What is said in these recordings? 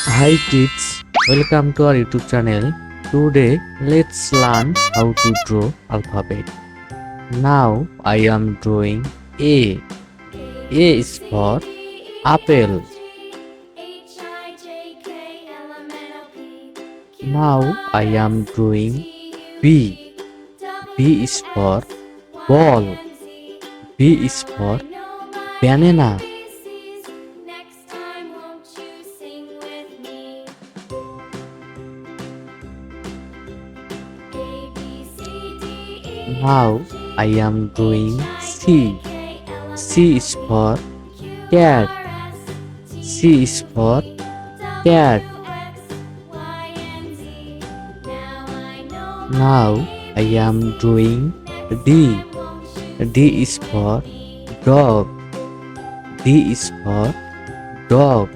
Hi kids, welcome to our YouTube channel. Today let's learn how to draw alphabet. Now I am drawing A. A is for apple. Now I am drawing B. B is for ball. B is for banana. Now I am drawing C. C is for cat. C is for cat. Now I am drawing D. D is for dog. D is for dog.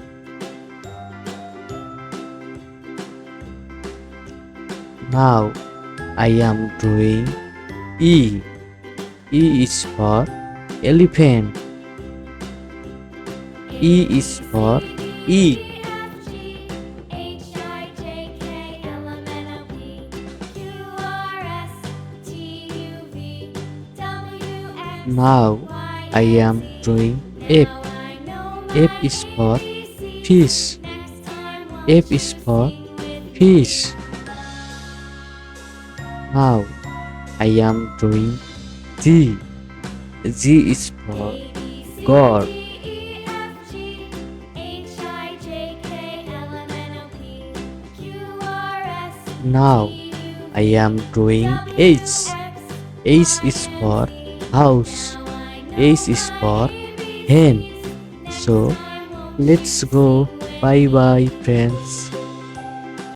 Now I am drawing E. E is for elephant. E is for eat. Now I am drawing F. F is for fish. F is for fish. Now I am drawing G. G is for God. Now I am drawing H. H is for house. H is for hen. So let's go. Bye bye friends.